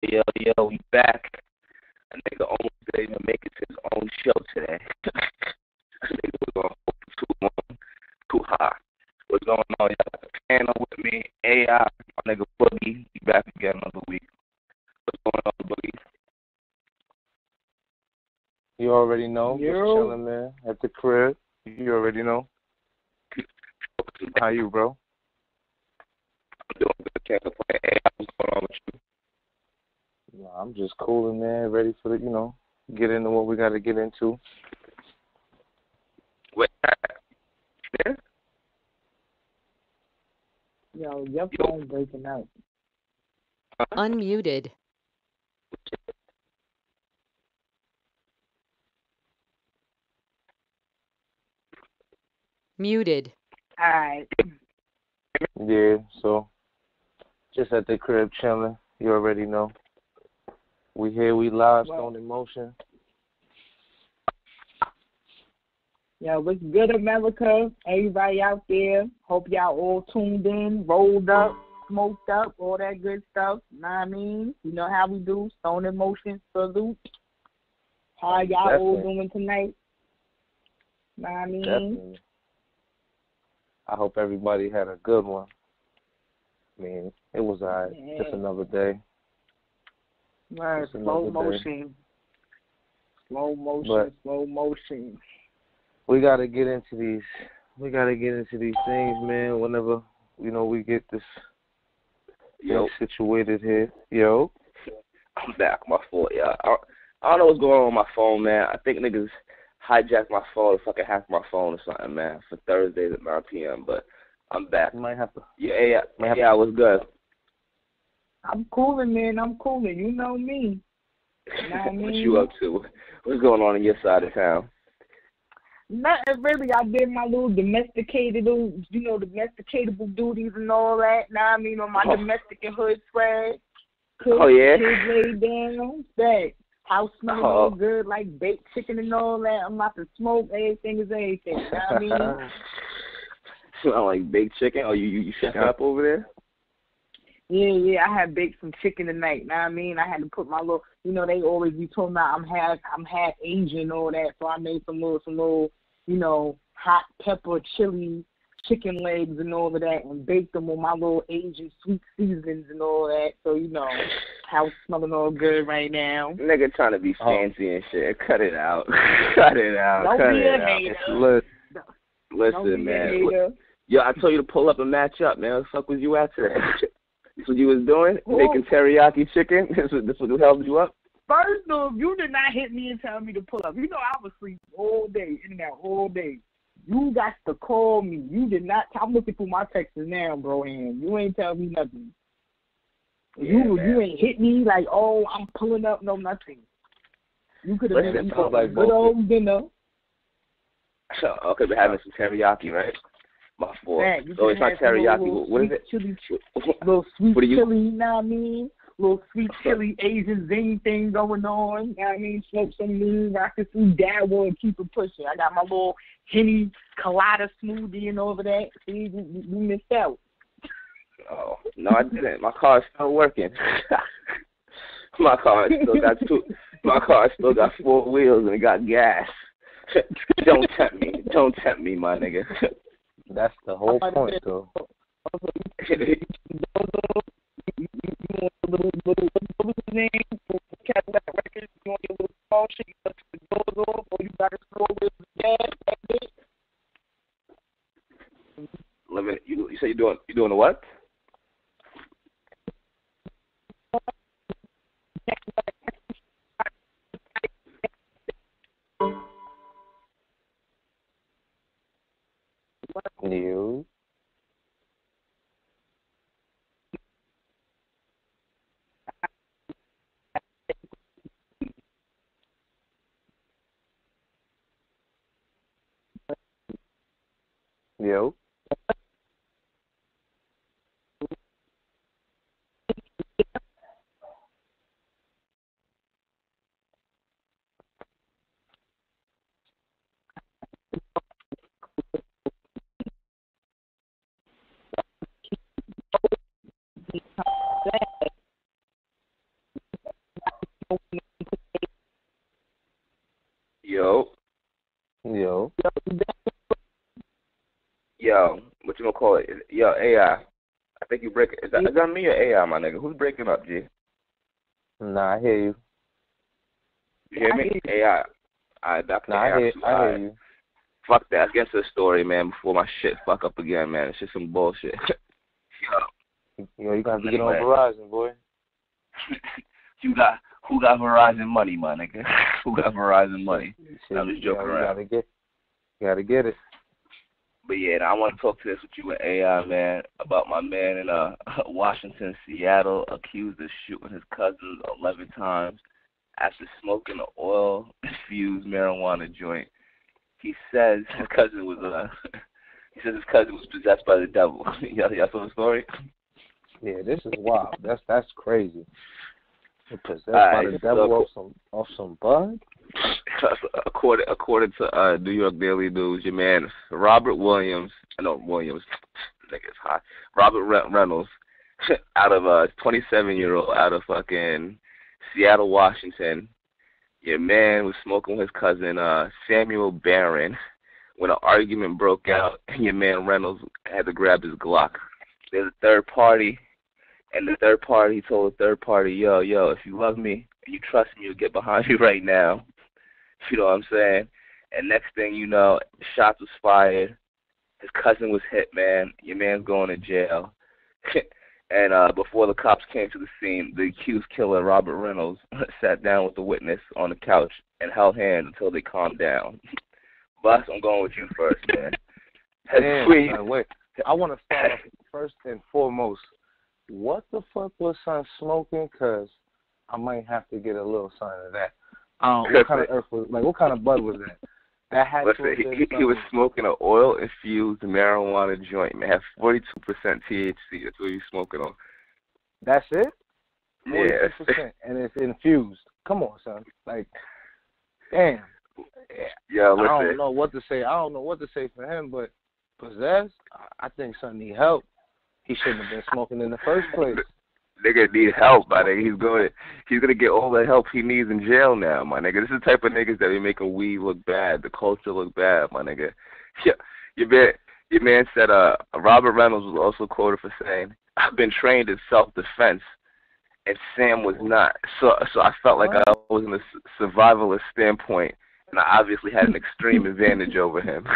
Yo, yo, we back. A nigga almost didn't even make it to his own show today. A nigga was going too long, too hot. What's going on? Y'all got the panel with me. AI, my nigga Boogie. We back again another week. What's going on, Boogie? You already know. Just chilling, man. At the crib. You already know. How you, bro? I'm doing good. Can't complain. AI, what's going on with you? I'm just cooling, man. Ready for the, get into what we got to get into. Wait, yeah? Yo, your phone's breaking out. Unmuted. Muted. Alright. Yeah, so just at the crib chilling. You already know. We here, we live, Stone in Motion. Yo, what's good, America? Everybody out there. Hope y'all all tuned in, rolled up, smoked up, all that good stuff. Know what I mean? You know how we do. Stone in Motion, salute. How y'all all doing tonight? Know what I mean? Definitely. I hope everybody had a good one. I mean, it was all right. Yeah. Just another day. Right, slow motion. Slow motion, slow motion. We gotta get into these. We gotta get into these things, man. Whenever we get this situated here. Yo, I'm back. My fault, y'all. I don't know what's going on with my phone, man. I think niggas hijacked my phone to fucking hack my phone or something, man, for Thursdays at 9 p.m. But I'm back. You might have to. Yeah, what's good? I'm cooling, man. I'm cooling. You know me. You know what I mean? What you up to? What's going on your side of town? Nothing really. I did my little domesticatable duties and all that. Know what I mean? On my domestic and hood spread. Oh, yeah? Kids laid down. That house smelling all good, like baked chicken and all that. I'm about to smoke. Everything is everything. Know what I mean? Smell like baked chicken? Oh, you shutting up over there? Yeah, I had baked some chicken tonight. Know what I mean? I had to put my little, they always be talking about I'm half Asian and all that, so I made some little, hot pepper chili chicken legs and all of that, and baked them on my little Asian sweet seasonings and all that. So house smelling all good right now. Nigga trying to be fancy and shit. Cut it out. Cut it out. Don't Cut be it a out. hater. Listen, man. Yo, I told you to pull up and match up, man. What the fuck was you at today? This what you was doing? Making teriyaki chicken? This what helped you up? First off, you did not hit me and tell me to pull up. I was asleep all day, in and out all day. You got to call me. You did not. I'm looking through my texts now, bro, and you ain't tell me nothing. Yeah, you ain't hit me like, oh, I'm pulling up. No, nothing. You could have been like good old dinner. Okay, we're having some teriyaki, right? My fault. So it's not teriyaki. What is it? Chili, little sweet chili, you know what I mean? Little sweet chili Asian zing thing going on. You know what I mean? Smoke some lean, rocket some Dawa, and keep it pushing. I got my little Henny colada smoothie and over that. See, you missed out. Oh, no, I didn't. My car's still working. My car still got 4 wheels and it got gas. Don't tempt me. Don't tempt me, my nigga. That's the whole point, though. What was his name? Cadillac Records. You want your little small shit, you touch the doors off, or you got to slow with gas. That's it. You say you're doing the what? New. Yo. gonna call it? Yo, AI. I think you break. Is that me or AI, my nigga? Who's breaking up, G? Nah, I hear you. You hear me? AI. I hear you. Fuck that. Let's get to the story, man, before my shit fuck up again, man. It's just some bullshit. Yo, you got to get on Verizon, boy. Who got Verizon money, my nigga? Who got Verizon money? I'm just joking around. You gotta get it. But yeah, I want to talk to this with you and AI, man, about my man in Washington, Seattle, accused of shooting his cousin 11 times after smoking an oil-infused marijuana joint. He says his cousin was possessed by the devil. Y'all saw the story? Yeah, this is wild. That's crazy. Possessed by the devil off some bud? According to New York Daily News, your man Robert Reynolds, out of 27-year-old out of fucking Seattle, Washington. Your man was smoking with his cousin Samuel Barron when an argument broke out, and your man Reynolds had to grab his Glock. There's a third party, and the third party told the third party, yo, if you love me and you trust me, you'll get behind me right now. You know what I'm saying? And next thing you know, shots was fired. His cousin was hit, man. Your man's going to jail. And before the cops came to the scene, the accused killer, Robert Reynolds, sat down with the witness on the couch and held hands until they calmed down. Bus, I'm going with you first, man. Wait. I want to start off first and foremost. What the fuck was son smoking? Because I might have to get a little sign of that. What kind of earth was, what kind of bud was that? That had he was smoking an oil-infused marijuana joint, man. Had 42% THC. That's what he was smoking on. That's it? 42%, yeah. And it's infused. Come on, son. Like, damn. Yeah, listen. I don't know what to say. I don't know what to say for him, but possessed, I think son need help. He shouldn't have been smoking in the first place. Nigga need help, my nigga. He's gonna get all the help he needs in jail now, my nigga. This is the type of niggas that be making weed look bad, the culture look bad, my nigga. Yeah, your man said Robert Reynolds was also quoted for saying, "I've been trained in self-defense, and Sam was not. So I felt like I was in a survivalist standpoint, and I obviously had an extreme advantage over him."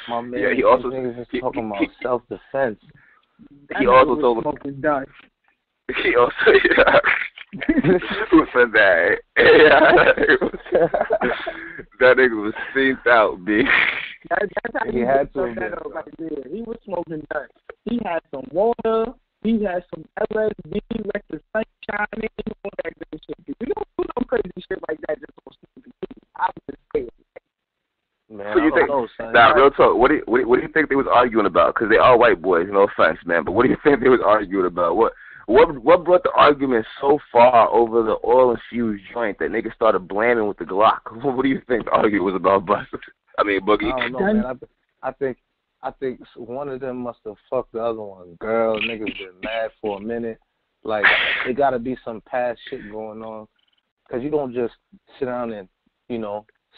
My man, yeah, he also talking about self-defense. He also told him. He also, who said that? Yeah, that nigga was seen out, B. That's how he had to. Right there. He was smoking dirt. He had some water. He had some LSD. Let the sun shine in. All that good shit. You don't do no crazy shit like that just on smoking. I was just saying. Man, what do you think? Nah, real talk. What do you think they was arguing about? Because they are white boys. No offense, man. But what do you think they was arguing about? What brought the argument so far over the oil-infused joint that niggas started blaming with the Glock? What do you think the argument was about, Bus? I mean, Boogie. I don't know, man. I think one of them must have fucked the other one. Girl, niggas been mad for a minute. Like, there got to be some past shit going on. Because you don't just sit down and,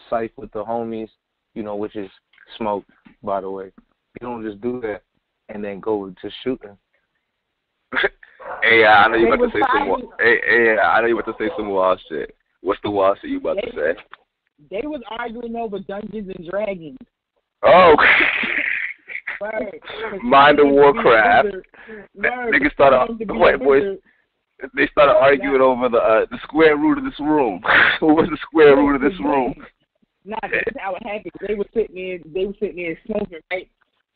sight with the homies, which is smoke, by the way. You don't just do that and then go to shooting. Hey, I know you about to say some more. Hey, I know you about to say some wild shit. What's the wild shit you about to say? They was arguing over Dungeons and Dragons. Oh. Right. Mind of Warcraft. Niggas started. White boys. They started arguing over the square root of this room. What was the square root of this room? Nah, that's how it happened. They were sitting there smoking, right?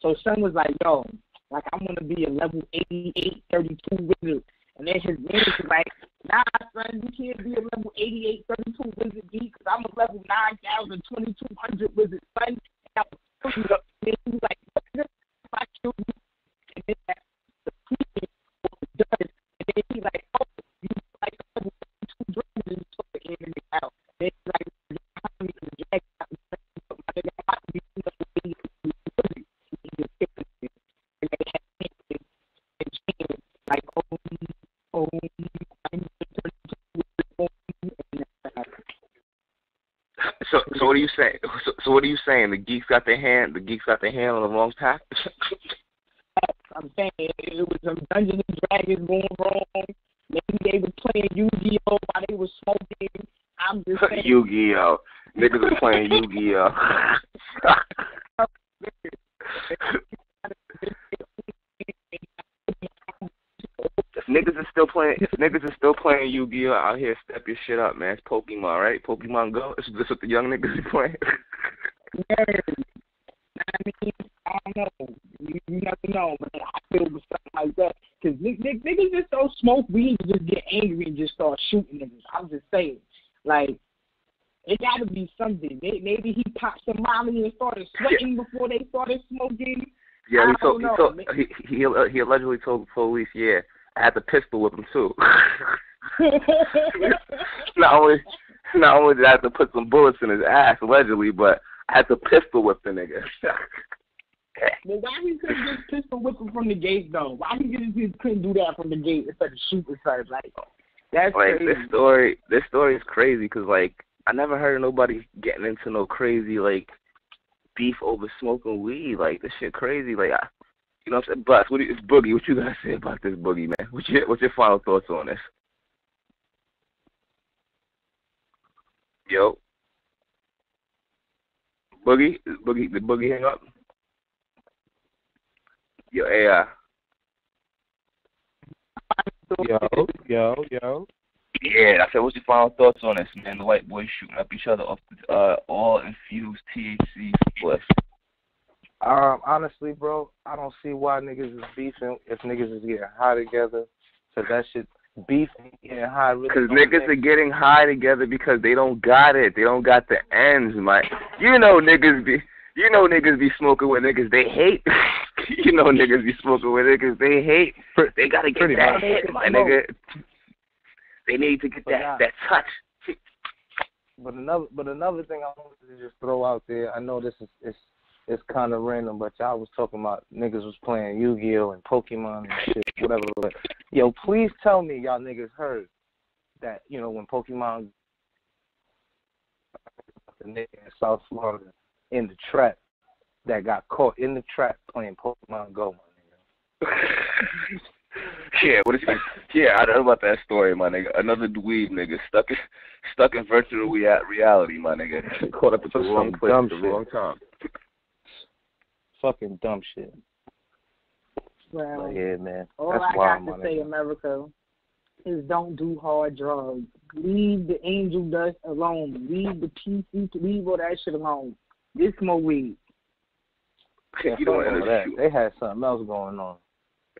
So son was like, yo, like, I'm going to be a level 88, 32 wizard. And then his man was like, nah, son, you can't be a level 88, 32 wizard, B, because I'm a level 9,000, 2,200 wizard, son. And he was like, if I kill you, and then the preacher does, and then he's like, oh, you like level 32 dragons, and you took the end of it out. Then he's like, I'm going to drag out, my nigga, I'm about to be level 88 wizard. He just kicked it. And they had and changed, like, So what are you saying? So what are you saying? The geeks got their hand on the wrong path? saying it was some Dungeons and Dragons going wrong. Maybe they was playing Yu-Gi-Oh while they was smoking. I'm just saying. Yu-Gi-Oh. Niggas was playing Yu-Gi-Oh. If niggas is still playing Yu-Gi-Oh out here, step your shit up, man. It's Pokemon, right? Pokemon Go. This what the young niggas be playing. Yeah. I mean, I don't know. You never know, but I feel with something like that. Because niggas just don't smoke weed and just get angry and just start shooting niggas. I'm just saying. Like, it got to be something. Maybe he popped some Molly and started sweating before they started smoking. Yeah, he allegedly told the police, yeah, I had to pistol whip him too. not only did I have to put some bullets in his ass, allegedly, but I had to pistol whip the nigga. Well, why he couldn't just pistol whip him from the gate, though? Why he just couldn't do that from the gate instead of shooting first? Like, that's like, crazy. This story is crazy because, like, I never heard of nobody getting into no crazy, like, beef over smoking weed. Like, this shit crazy. Like, you know what I'm saying? Bus, it's Boogie. What you gotta say about this, Boogie, man? What's your final thoughts on this? Yo. Boogie? Did Boogie hang up? Yo, AI. Yo. Yeah, I said, what's your final thoughts on this, man? The white boys shooting up each other off all infused THC spliffs. Honestly, bro, I don't see why niggas is beefing if niggas is getting high together. Cause that shit, beef and getting high really. Cause niggas are getting high together because they don't got it. They don't got the ends, man. You know niggas be smoking with niggas they hate. You know niggas be smoking with niggas they hate. They gotta get that hit, my nigga. They need to get that touch. But another thing I wanted to just throw out there, I know this is it's kind of random, but y'all was talking about niggas was playing Yu-Gi-Oh and Pokemon and shit, whatever. Yo, please tell me y'all niggas heard that, you know, when Pokemon, the nigga in South Florida in the trap that got caught in the trap playing Pokemon Go, my nigga. Yeah, what is it? Yeah, I know about that story, my nigga. Another dweeb nigga stuck in virtual reality, my nigga. Caught up at the wrong place at the wrong time. Fucking dumb shit. Well, yeah, man. All That's I wild, got to say, America, is don't do hard drugs. Leave the angel dust alone. Leave the PC, leave all that shit alone. Just smoke weed. Yeah, you don't know that. They had something else going on.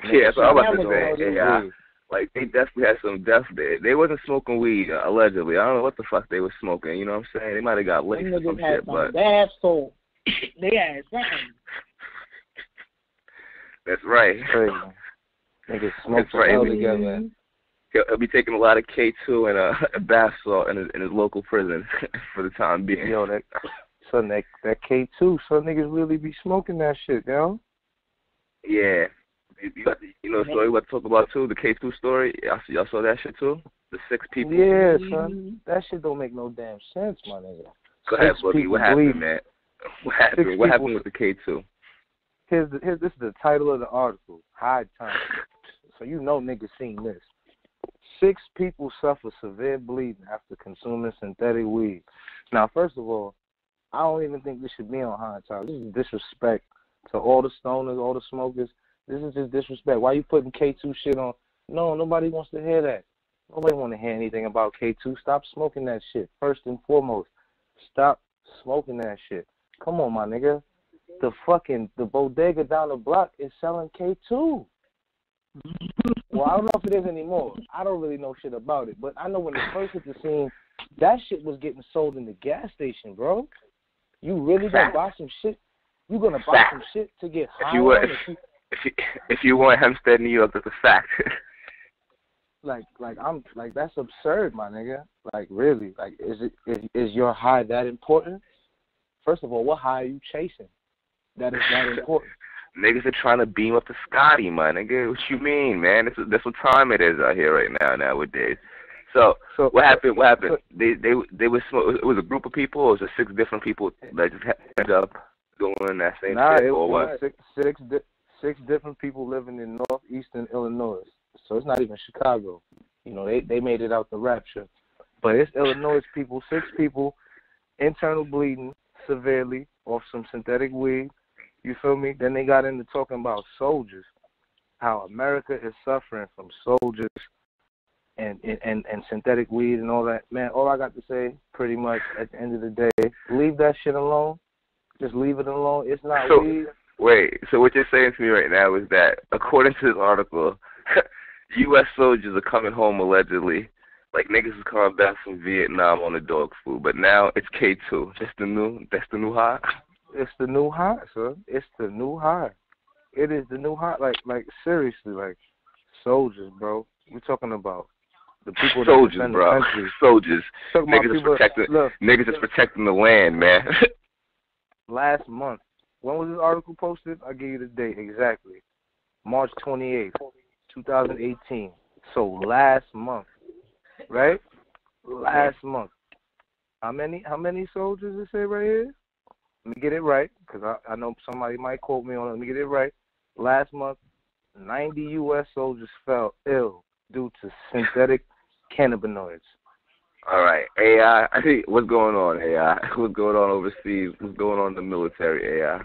Yeah, so I'm about to say, yeah, like they definitely had some death there. They wasn't smoking weed, allegedly. I don't know what the fuck they was smoking. You know what I'm saying? They might have got laced or some shit, but bad soul. They had something. That's right. Niggas smoke right. Together. He'll be taking a lot of K2 and a bath salt in his local prison for the time being. Yo, that K2, some niggas really be smoking that shit, yo. Yeah. You know the story we about to talk about too, the K2 story? Y'all saw that shit too? The 6 people? Yeah, son. That shit don't make no damn sense, my nigga. Go ahead, Boogie. What happened, man? What happened with the K2? This is the title of the article. High time. So you know niggas seen this. 6 people suffer severe bleeding after consuming synthetic weed. Now, first of all, I don't even think this should be on High Time. This is disrespect to all the stoners, all the smokers. This is just disrespect. Why you putting K2 shit on? No, nobody wants to hear that. Nobody want to hear anything about K2. Stop smoking that shit. First and foremost, stop smoking that shit. Come on, my nigga. The bodega down the block is selling K2. Well, I don't know if it is anymore. I don't really know shit about it. But I know when it first hit the scene, that shit was getting sold in the gas station, bro. You really gonna buy some shit? You gonna buy some shit to get high on? If you want Hempstead, New York, that's a fact. That's absurd, my nigga. Like, really? Like, is your high that important? First of all, what high are you chasing that is that important? Niggas are trying to beam up the Scotty, my nigga. What you mean, man? That's what time it is out here right now nowadays. So what happened? They were smoking. It was a group of people, or was it 6 different people that just ended up doing that same shit, or what? 6 6 different people living in northeastern Illinois. So it's not even Chicago. You know, they made it out the rapture. But it's Illinois people, 6 people, internal bleeding severely off some synthetic weed. You feel me? Then they got into talking about soldiers, how America is suffering from soldiers and synthetic weed and all that. Man, all I got to say, pretty much, at the end of the day, leave that shit alone. Just leave it alone. It's not weed. Wait, so what you're saying to me right now is that, according to this article, U.S. soldiers are coming home allegedly. Like, niggas is coming back from Vietnam on the dog food, but now it's K2. That's the new high? It's the new high, son. It's the new high. It is the new high. Like seriously, like, soldiers, bro. We're talking about the people that defend the country. Soldiers. Niggas is protecting the land, man. Last month. When was this article posted? I'll give you the date exactly. March 28th, 2018. So last month, right? Last month. How many soldiers it say right here? Let me get it right, because I know somebody might quote me on it. Let me get it right. Last month, 90 U.S. soldiers fell ill due to synthetic cannabinoids. All right, AI. I think what's going on, AI? What's going on overseas? What's going on in the military, AI?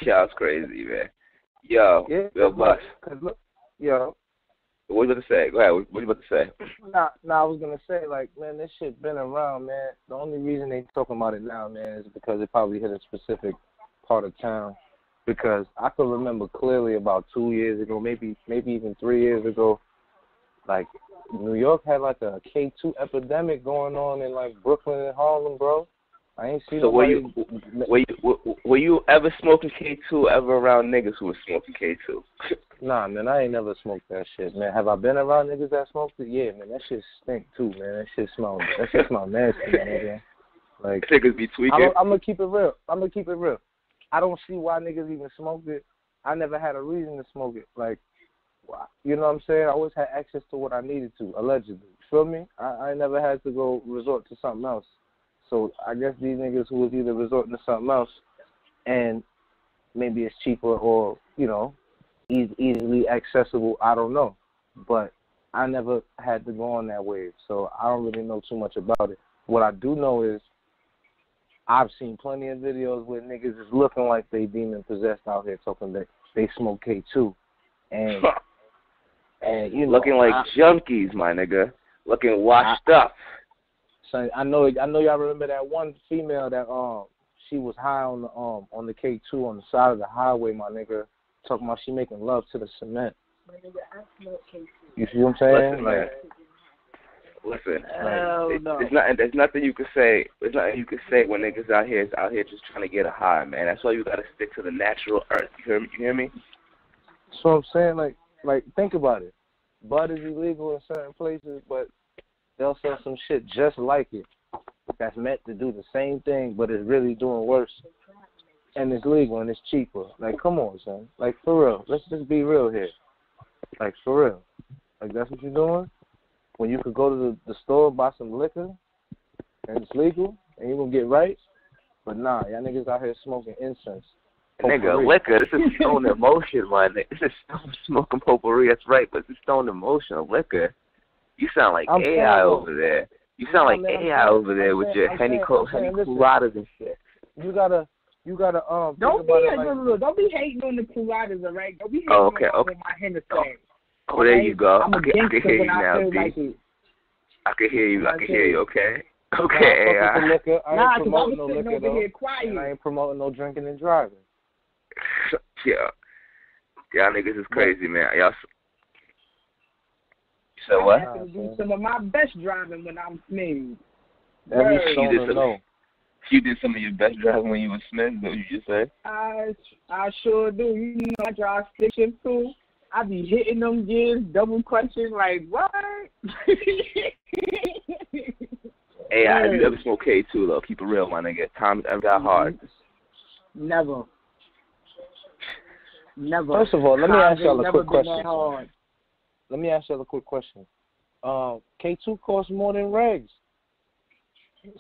That's crazy, man. Yo, Bus. What you about to say? Go ahead. What you about to say? I was gonna say, like, man, this shit been around, man. The only reason they talking about it now, man, is because it probably hit a specific part of town. Because I can remember clearly about 2 years ago, maybe even 3 years ago, like, New York had like a K2 epidemic going on in like Brooklyn and Harlem, bro. I ain't seen nobody. Were you ever smoking K2 ever around niggas who were smoking K2? Nah, man, I ain't never smoked that shit, man. Have I been around niggas that smoked it? Yeah, man, that shit stink too, man. That shit smell nasty, man. Like, niggas be tweaking. I'm gonna keep it real. I don't see why niggas even smoked it. I never had a reason to smoke it. Like, you know what I'm saying? I always had access to what I needed to, allegedly. Feel me? I never had to go resort to something else. So I guess these niggas who was either resorting to something else and maybe it's cheaper or, you know, easily accessible, I don't know. But I never had to go on that wave, so I don't really know too much about it. What I do know is I've seen plenty of videos where niggas is looking like they demon possessed out here talking that they smoke K2. And you know, looking like junkies, my nigga. Looking washed up. So I know y'all remember that one female that she was high on the K2 on the side of the highway, my nigga, talking about she making love to the cement. My nigga, I smoke K2. You see what I'm saying? Listen, no. There's nothing you can say. There's nothing you can say when niggas out here just trying to get a high, man. That's why you gotta stick to the natural earth. You hear me? So I'm saying, like think about it. bud is illegal in certain places, but they'll sell some shit just like it that's meant to do the same thing, but it's really doing worse. And it's legal and it's cheaper. Like, come on, son. Like, for real. Let's just be real here. Like, for real. Like, that's what you're doing? When you could go to the store, buy some liquor, and it's legal, and you're going to get right? But nah, y'all niggas out here smoking incense. Nigga, liquor, this is stone emotion, my nigga. This is smoking potpourri, that's right, but this is stone emotion, liquor. You sound like AI over there. You sound like AI over there with your Henny Coladas and shit. You gotta don't be hating on the Coladas, all right? Don't be hating on my Hennessy. Oh, there you go. I'm I can hear you now, B. I can hear you, okay? Okay, AI. I ain't promoting no liquor, though. And I ain't promoting no drinking and driving. Yeah. Y'all niggas is crazy, man. Y'all. You said what? I have to do some of my best driving when I'm smooth. You did some of your best driving when you were smooth, is that what you just said? I sure do. You know, I drive stick shift too. I be hitting them gears, double clutching, like, what? Hey, have you ever smoked K2, though? Keep it real, my nigga. Times ever got hard? Never. First of all, let me ask y'all a quick question. Let me ask y'all a quick question. K2 costs more than regs.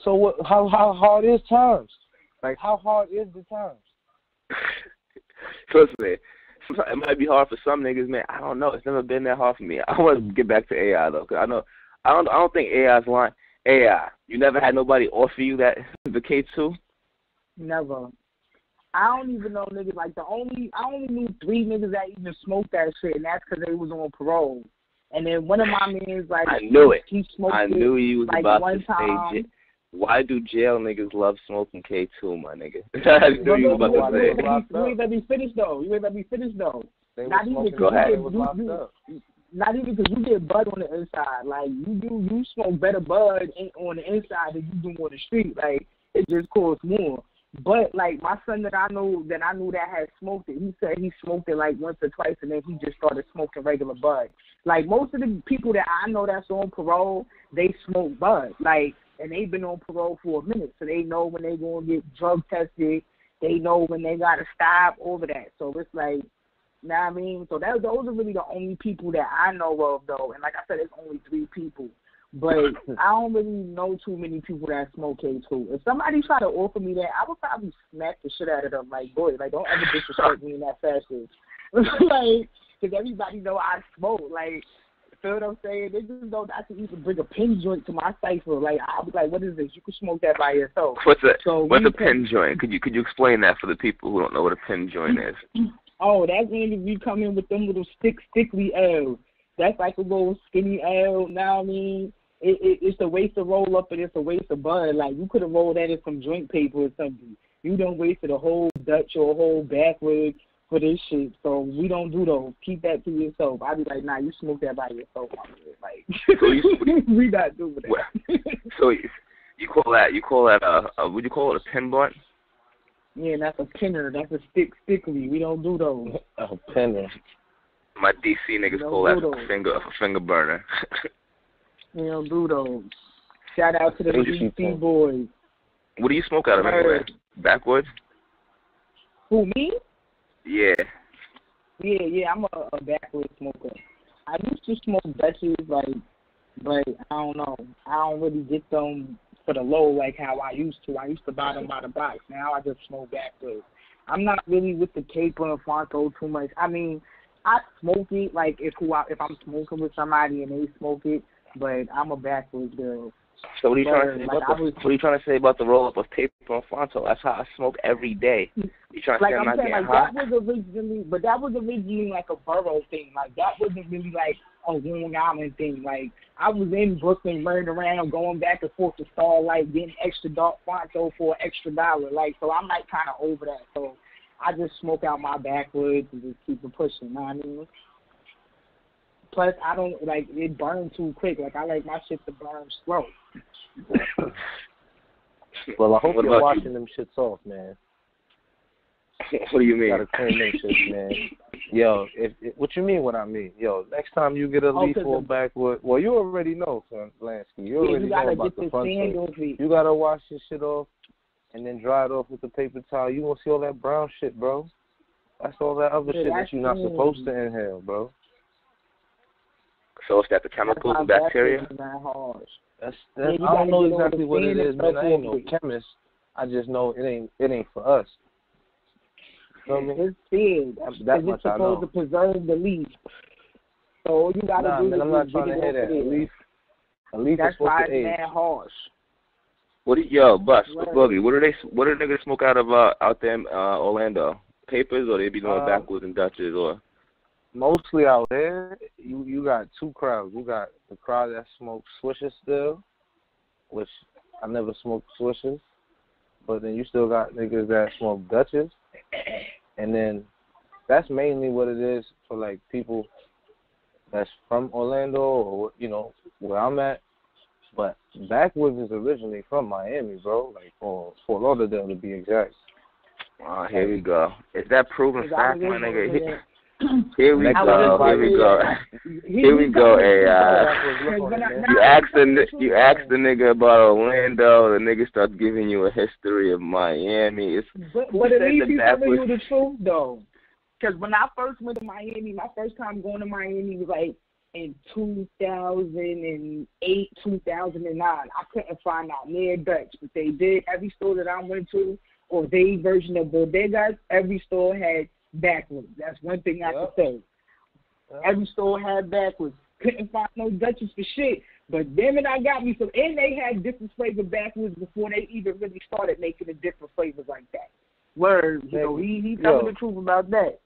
So what? How hard is times? Like, how hard is the times? Trust me. It might be hard for some niggas, man. I don't know. It's never been that hard for me. I want to get back to AI though, cause I don't think AI's lying. AI, you never had nobody offer you that the K2? Never. I don't even know niggas. Like I only knew 3 niggas that even smoked that shit, and that's because they was on parole. And then one of my mans, like, I knew it. He smoked I knew you was like about one to time. say. Why do jail niggas love smoking K2, my nigga? I knew you was about to say. You ain't let me finish though. Not even because you get bud on the inside. Like you smoke better bud on the inside than you do on the street. Like it just costs more. But like my son that I knew that had smoked it, he said he smoked it like once or twice, and then he just started smoking regular bud. Like most of the people that I know that's on parole, they smoke bud. Like. And they've been on parole for a minute, so they know when they're going to get drug tested. They know when they got to stop, all of that. So it's like, you know what I mean? So those are really the only people that I know of, though. And like I said, it's only 3 people. But I don't really know too many people that smoke K2. If somebody try to offer me that, I would probably smack the shit out of them. Like, boy, like, don't ever disrespect me in that fashion. Like, because everybody know I smoke. Like, feel what I'm saying? They just don't have to even bring a pen joint to my cipher. Like I'll be like, what is this? You can smoke that by yourself. What's a pen joint? Could you explain that for the people who don't know what a pen joint is? Oh, that's when you come in with them little stickly L's. That's like a little skinny L. Now I mean, it's a waste to roll up and it's a waste of bud. Like you could have rolled that in some joint paper or something. You don't wasted a whole Dutch or a whole backwards for this shit, so we don't do those. Keep that to yourself. I'd be like, nah, you smoke that by yourself. Like, we not doing that. Well, so you call that would you call it a pen blunt? Yeah, that's a pinner. That's a stickly. We don't do those. A pinner. My DC niggas call that a finger burner. We don't do those. Shout out to the DC boys. What do you smoke out of anyway? Backwoods? Who, me? Yeah. Yeah, I'm a backwoods smoker. I used to smoke Dutches, like, but I don't know. I don't really get them for the low like how I used to. I used to buy them by the box. Now I just smoke backwoods. I'm not really with the Caper and Fonto too much. I mean, I smoke it, like, if I'm smoking with somebody and they smoke it, but I'm a backwoods girl. So what are you trying to say about the roll up of Caper and Fonto? That's how I smoke every day. You trying to say I'm not getting hot? That was originally like a borough thing. Like that wasn't really like a Long Island thing. Like I was in Brooklyn running around, going back and forth to Starlight, getting extra dark Fonto for $1. Like so, I'm like kind of over that. So I just smoke out my backwoods and just keep it pushing. You know what I mean? Plus, I don't like it burn too quick. Like I like my shit to burn slow. Well, I hope you're washing them shits off, man. What do you mean? Gotta clean them shits, man. Yo, what you mean? What I mean? Yo, next time you get a leaf or a backwood, well, you already know, son, Lansky. You already know about the front side. You gotta wash your shit off and then dry it off with the paper towel. You won't see all that brown shit, bro. That's all that other shit that you're not supposed to inhale, bro. So is that the chemicals and bacteria? I don't know exactly what it is, man. I ain't no chemist. I just know it ain't for us. It's big. That's much I know. It's supposed to preserve the leaf. So all you gotta do is I'm not trying to hear that. A leaf is supposed to age. That's why harsh. Bus, Boogie, what do niggas smoke out there in Orlando? Papers, or they be doing backwards and Dutches, or? Mostly out there, you got two crowds. You got the crowd that smokes swishers still, which I never smoked swishers, but then you still got niggas that smoke Dutches, and then that's mainly what it is for like people that's from Orlando or where I'm at. But backwoods is originally from Miami, bro, like or Fort Lauderdale to be exact. Oh, here we go. Is that proven fact, my nigga? Here we go. AI. You ask the nigga about Orlando, the nigga starts giving you a history of Miami. But at least he's telling you the truth, though. Because when I first went to Miami, my first time going to Miami was like in 2008, 2009. I couldn't find out near Dutch, but they did. Every store that I went to, or their version of bodegas, every store had backwards. That's one thing I can say. Every store had backwards. Couldn't find no Dutches for shit. But damn it, I got me some. And they had different flavor backwards before they even really started making the different flavors like that. Word, he telling the truth about that.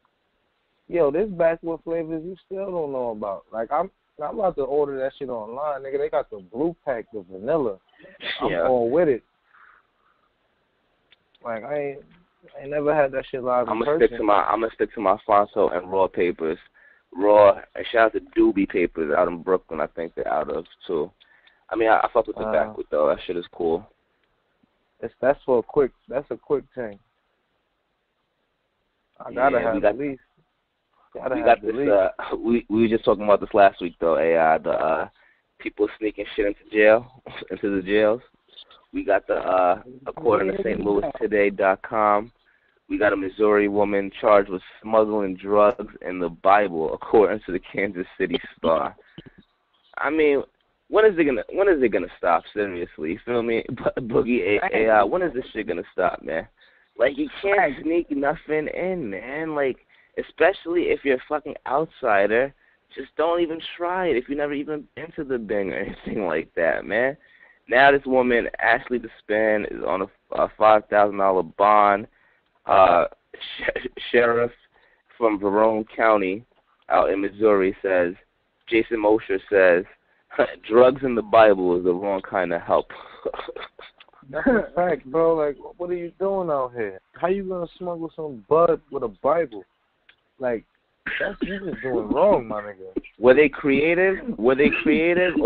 Yo, this backward flavors you still don't know about. Like I'm about to order that shit online, nigga. They got the blue pack, the vanilla. I'm all with it. Like I ain't never had that shit live in person. I'm gonna stick to my Fonso and Raw papers. Raw, and shout out to Doobie Papers out in Brooklyn. I think they're out of too. I mean, I fuck with the backward though. That shit is cool. That's a quick thing. I gotta have at least. We got this. We were just talking about this last week though. AI, the people sneaking shit into the jails. We got the according to StLouisToday.com. We got a Missouri woman charged with smuggling drugs in the Bible, according to the Kansas City Star. I mean, when is it gonna stop? Seriously, you feel me? Boogie AI, when is this shit gonna stop, man? Like, you can't sneak nothing in, man. Like, especially if you're a fucking outsider, just don't even try it if you've never even been to the Bing or anything like that, man. Now this woman, Ashley Despan, is on a $5,000 bond. Sheriff from Verone County out in Missouri says, Jason Mosher says, drugs in the Bible is the wrong kind of help. That's a fact, bro. Like, what are you doing out here? How you gonna smuggle some bud with a Bible? Like, you just doing wrong, my nigga. Were they creative, or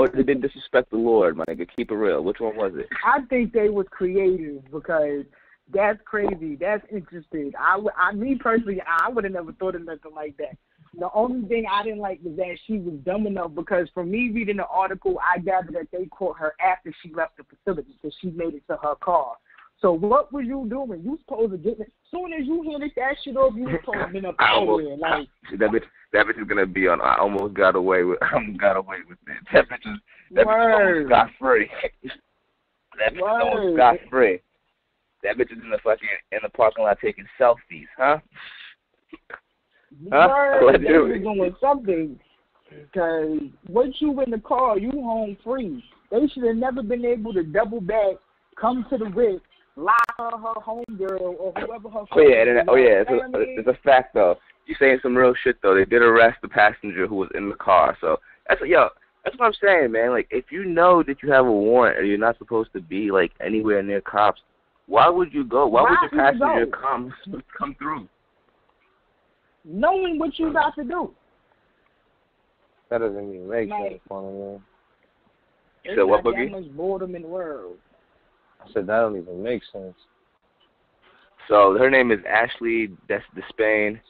did they disrespect the Lord, my nigga? Keep it real. Which one was it? I think they was creative because that's crazy. That's interesting. Me personally, I would have never thought of nothing like that. The only thing I didn't like was that she was dumb enough because from me reading the article, I gathered that they caught her after she left the facility because she made it to her car. So what were you doing? You supposed to get it. As soon as you handed that shit off, you supposed to been up out there. Like, that bitch is gonna be on. I almost got away with it. That bitch is almost got free. That bitch is almost got free. That bitch is in the parking lot taking selfies, huh? They was doing something. Because once you in the car, you home free. They should have never been able to double back, come to the Ritz, lie her homegirl or whoever her it's a fact though. You're saying some real shit though. They did arrest the passenger who was in the car. So that's what I'm saying, man. Like, if you know that you have a warrant or you're not supposed to be like anywhere near cops, why would you go? Why would your passenger come through? Knowing what you got to do. That doesn't even make sense, man. So what, Boogie? There's that much boredom in the world. I said that don't even make sense. So her name is Ashley Despain.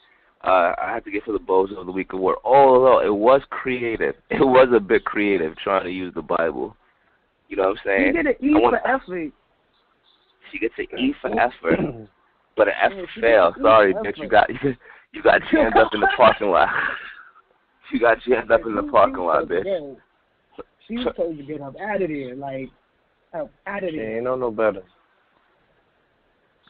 I have to give her the Bozo of the Week award. Although it was creative. It was a bit creative trying to use the Bible. You know what I'm saying? You get an E for effort. She gets an E for effort. But an F for fail. Sorry, bitch. You got jammed up in the parking lot. You got jammed up in the parking lot, bitch. She was supposed to get up out of there. Like, up out of there. She ain't know no better.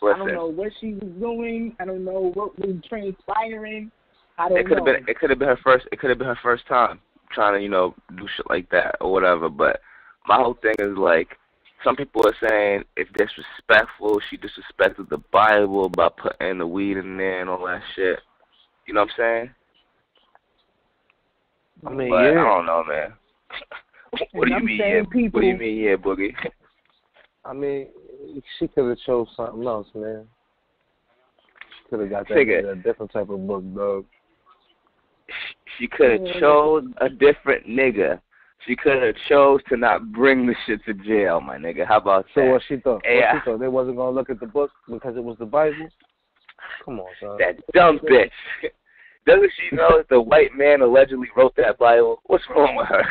I don't know what she was doing. I don't know what was transpiring. I don't know. It could have been her first. It could have been her first time trying to, do shit like that or whatever. But my whole thing is like, some people are saying if disrespectful, she disrespected the Bible by putting the weed in there and all that shit. You know what I'm saying? I mean, but yeah. I don't know, man. What do you mean, yeah? What do you mean, yeah, Boogie? I mean, she could have chose something else, man. Could have got that a different type of book, dog. She could have chose a different nigga. She could have chose to not bring the shit to jail, my nigga. How about that? So what she thought? What she thought? They wasn't gonna look at the book because it was the Bible? Come on, son. That dumb bitch. Doesn't she know that the white man allegedly wrote that Bible? What's wrong with her?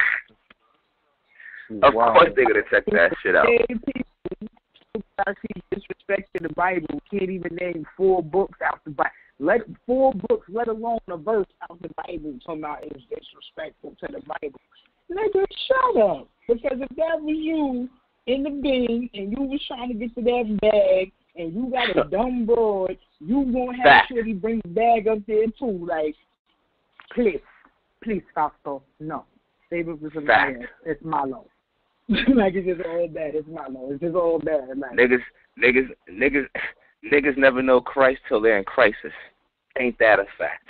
Of course they're gonna check that shit out. She disrespected the Bible. Can't even name 4 books out the Bible. 4 books, let alone a verse out the Bible. Somehow is disrespectful to the Bible. Nigga, shut up. Because if that was you in the bin and you was trying to get to that bag and you got a dumb broad, you gonna have Shorty bring the bag up there too. Like, please, Fausto, no. Save it for somebody else. It's my law. Like, it's just all bad. It's my law. It's just all bad. Like, niggas never know Christ till they're in crisis. Ain't that a fact?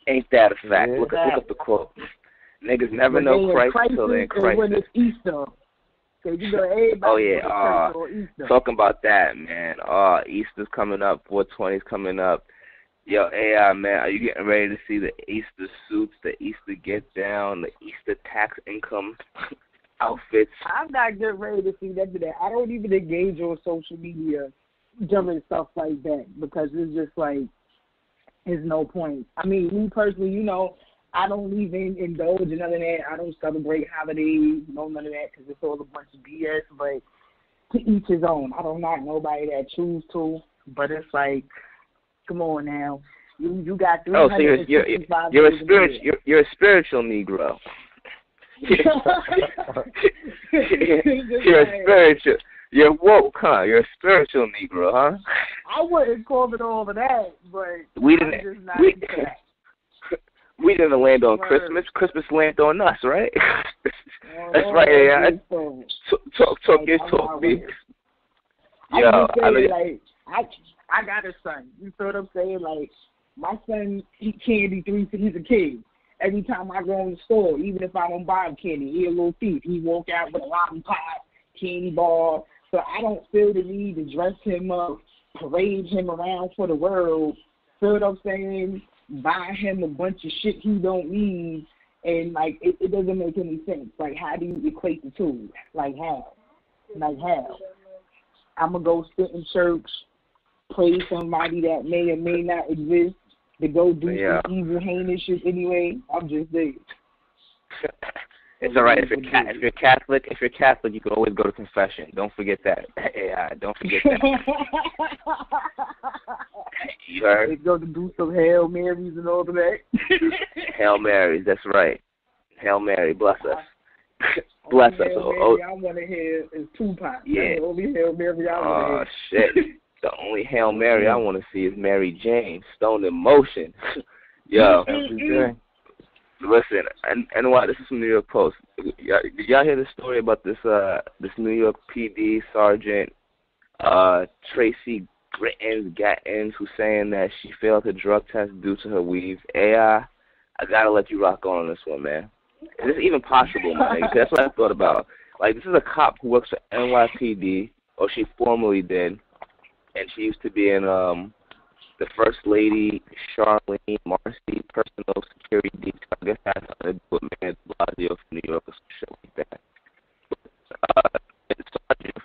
Ain't that a fact? Yeah. Look up the quote. Niggas never know Christ till they're in crisis. When it's Easter. So you know, everybody talking about that, man. Easter's coming up. 420's coming up. Yo, AI, man, are you getting ready to see the Easter suits, the Easter get down, the Easter tax income outfits? I'm not getting ready to see that today. I don't even engage on social media doing stuff like that because it's just like, there's no point. I mean, me personally, I don't even indulge in none of that. I don't celebrate holidays, none of that, because it's all a bunch of BS. But to each his own. I don't knock nobody that choose to, but it's like, come on now, you got 365 so you're a spiritual Negro. You're a spiritual. You're woke, huh? You're a spiritual Negro, huh? I wouldn't call it all of that, but we didn't land on Christmas. Christmas landed on us, right? That's right. Yeah. Talk your talk, B. Yo, I got a son. You feel what I'm saying? Like, my son eat candy he's a kid. Every time I go in the store, even if I don't buy him candy, he a little thief. He walk out with a lollipop, candy bar. So I don't feel the need to dress him up, parade him around for the world. Feel what I'm saying? Buy him a bunch of shit he don't need. And, like, it doesn't make any sense. Like, how do you equate the two? Like, how? I'm going to go sit in church, praise somebody that may or may not exist, to go do some evil, heinous shit anyway. I'm just there. It's all right. If you're Catholic, you can always go to confession. Don't forget that. Don't forget that. You heard? They go to do some Hail Marys and all of that. Hail Marys, that's right. Hail Mary, bless us. Bless us. Hail Mary I want to hear is Tupac. Yeah. That's the only Hail Mary I want to hear. Shit. The only Hail Mary I want to see is Mary Jane, stoned in motion. Yo. Listen, and why this is from New York Post. Did y'all hear the story about this New York PD Sergeant Tracy Gattens, who's saying that she failed her drug test due to her weave? AI, I gotta let you rock on this one, man. Is this even possible, my nigga? That's what I thought about. Like, this is a cop who works for NYPD, or she formerly did, and she used to be in the First Lady Charlene Marcy personal security detail. I guess that's something to do with Mayor de Blasio from New York or some shit like that.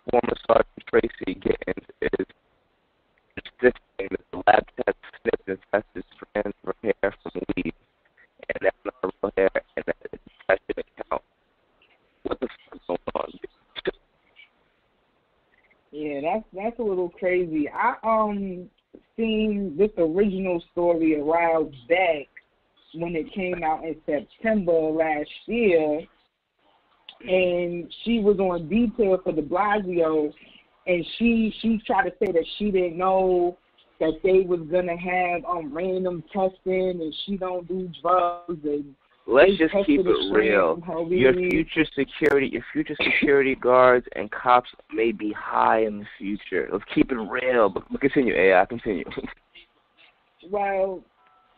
Former Sergeant Tracy Gittens is sniffed and tested strands of her hair from weed, and that's not real hair, and that shouldn't count. What the fuck is going on? Yeah, that's a little crazy. I seen this original story a while back when it came out in September last year, and she was on detail for de Blasio, and she tried to say that she didn't know that they was gonna have random testing, and she don't do drugs, and let's just keep it real. Your future security guards and cops may be high in the future. Let's keep it real. But continue, AI. Continue. Well,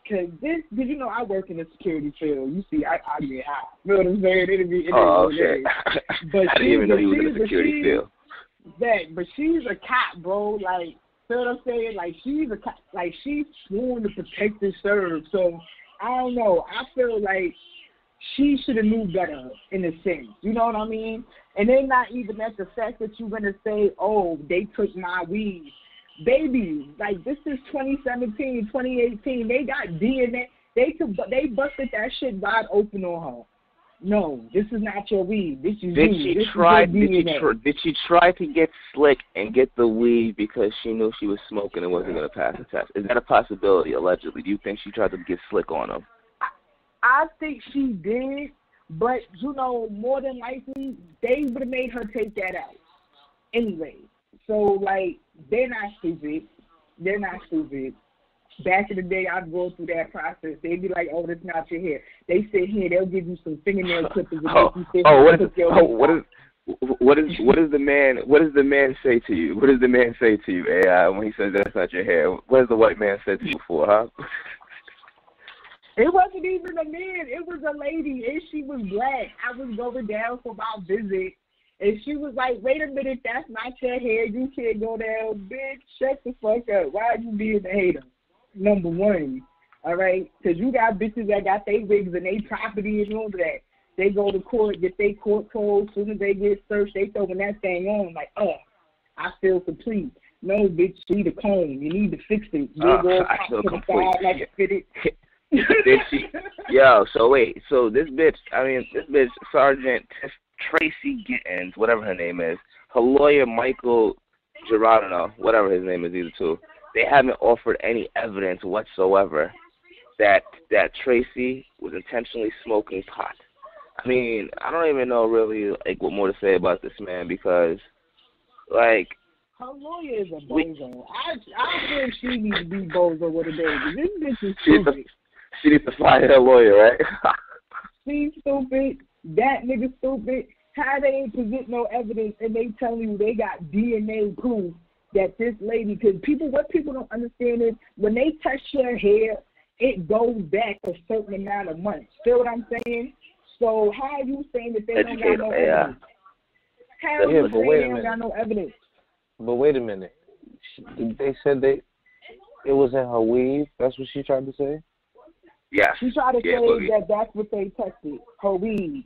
because you know, I work in the security field. You see, I get high. You know what I'm saying? Shit. But I didn't even know you was in the security field. But she's a cop, bro. Like, you know what I'm saying? Like, she's a cop. Like, she's sworn to protect and serve. So, I don't know. I feel like she should have knew better in a sense. You know what I mean? And then not even at the fact that you're going to say, oh, they took my weed. Baby, like, this is 2017, 2018. They got DNA. They busted that shit wide open on her. No, this is not your weed. This is Did you. she try to get slick and get the weed because she knew she was smoking and wasn't going to pass the test? Is that a possibility, allegedly? Do you think she tried to get slick on them? I think she did, but, you know, more than likely, they would have made her take that out anyway. So, like, they're not stupid. They're not stupid. Back in the day, I'd go through that process. They'd be like, "Oh, that's not your hair." They sit here, they'll give you some fingernail clippers. What does the man say to you? What does the man say to you, AI, when he says that's not your hair? What has the white man said to you before, huh? It wasn't even a man. It was a lady, and she was black. I was going down for my visit, and she was like, "Wait a minute, that's not your hair. You can't go down, bitch. Shut the fuck up. Why are you being a hater?" Number one, all right? Because you got bitches that got their wigs and their property and all that. They go to court, get their court closed. As soon as they get searched, they throwing that thing on like, I feel complete. No, bitch, you need a comb. You need to fix it. I feel complete. So this bitch, Sergeant Tracy Gittins, whatever her name is, her lawyer, Michael Girardino, whatever his name is, either two, they haven't offered any evidence whatsoever that Tracy was intentionally smoking pot. I mean, I don't even know really like what more to say about this, man, because like her lawyer is a bozo. I feel she needs to be bozo with a baby. This bitch is stupid. She needs to fire her lawyer, right? She's stupid. That nigga stupid. How they ain't present no evidence and they telling you they got DNA proof that this lady, because what people don't understand is when they touch your hair, it goes back a certain amount of months. Feel what I'm saying? So how are you saying that they don't got no evidence? How are you saying they don't got no evidence? But wait a minute. They said it was in her weave. That's what she tried to say? Yeah. She tried to say that that's what they tested, her weave.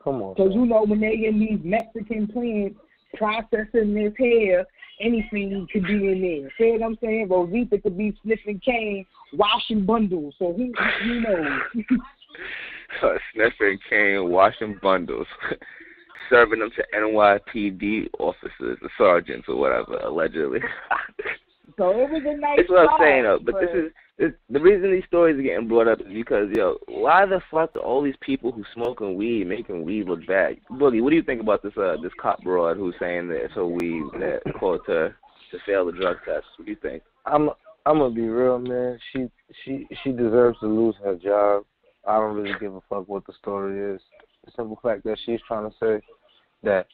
Come on. Because, you know, when they in these Mexican plants processing this hair, anything could be in there. See what I'm saying? Rosita could be sniffing cane, washing bundles. So who knows? Sniffing cane, washing bundles, serving them to NYPD officers, the sergeants or whatever, allegedly. So it was a nice. That's what I'm saying, though. But this is the reason these stories are getting brought up is because, why the fuck are all these people who smoking weed making weed look bad? Boogie, what do you think about this cop broad who's saying that it's her weed that caused her to fail the drug test? What do you think? I'm gonna be real, man. She deserves to lose her job. I don't really give a fuck what the story is. The simple fact that she's trying to say that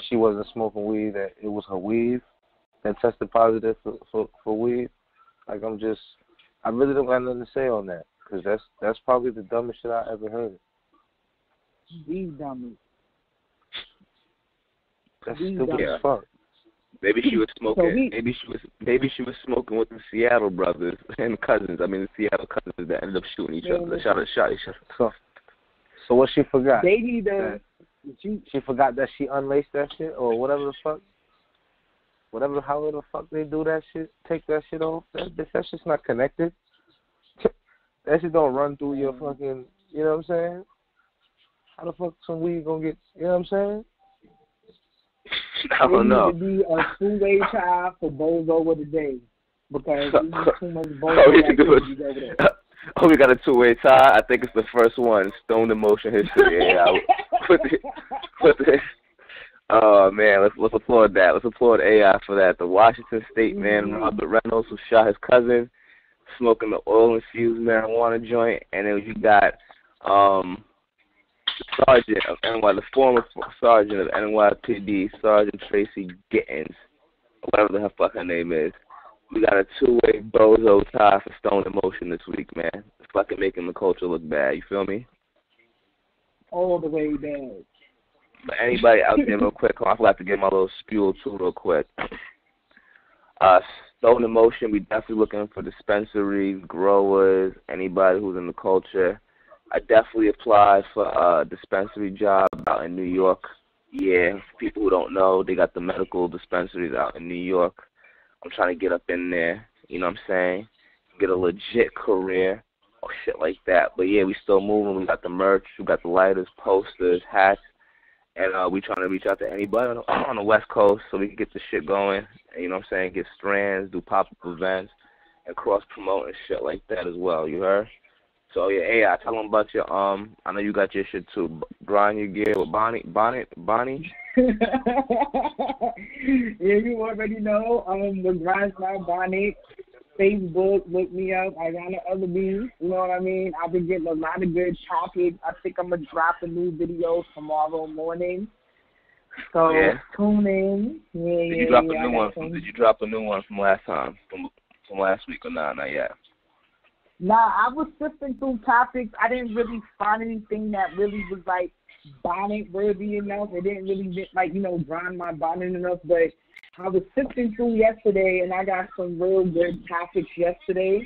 she wasn't smoking weed, that it was her weave that tested positive for weed. Like, I really don't got nothing to say on that, because that's probably the dumbest shit I ever heard. These dummies. That's stupid as fuck. Maybe she was smoking. Maybe she was smoking with the Seattle brothers and cousins. I mean, the Seattle cousins that ended up shooting each other. They shot each other. So what she forgot? They need to. She forgot that she unlaced that shit or whatever the fuck. however the fuck they do that shit, take that shit off. That shit's not connected. That shit don't run through your fucking, you know what I'm saying? How the fuck some weed gonna get, you know what I'm saying? I don't know. It needs to be a two-way tie for Bozo of the day. Because there's too much Bozo activities over there. Oh, we got a two-way tie. I think it's the first one. Stone Emotion history. Yeah, put the. Oh man, let's applaud that. Let's applaud AI for that. The Washington State man Robert Reynolds, who shot his cousin, smoking the oil-infused marijuana joint, and then you got the sergeant of NY, the former sergeant of NYPD, Sergeant Tracy Gittins, whatever the fuck her name is. We got a two-way Bozo tie for Stone Emotion this week, man. It's fucking making the culture look bad. You feel me? All the way bad. But anybody out there, real quick, I have to get my little spiel too, real quick. Stone Emotion, we definitely looking for dispensaries, growers, anybody who's in the culture. I definitely applied for a dispensary job out in New York. Yeah, for people who don't know, they got the medical dispensaries out in New York. I'm trying to get up in there, you know what I'm saying? Get a legit career or shit like that. But yeah, we still moving. We got the merch, we got the lighters, posters, hats, and we trying to reach out to anybody on the West Coast so we can get the shit going. You know what I'm saying? Get strands, do pop-up events, and cross-promote and shit like that as well. You heard? So yeah, hey, I tell them about your I know you got your shit too. Grind your gear with Bonnie. Yeah, you already know. The Grind My Bonnet, Facebook, look me up. I got the other beats. You know what I mean? I've been getting a lot of good topics. I think I'm gonna drop a new video tomorrow morning. So tune in. Did you drop a new one? Did you drop a new one from last time? From last week or not yet? Nah, I was sifting through topics. I didn't really find anything that really was like bonnet worthy enough. It didn't really get like, grind my bonnet enough. But I was sifting through yesterday, and I got some real good topics yesterday.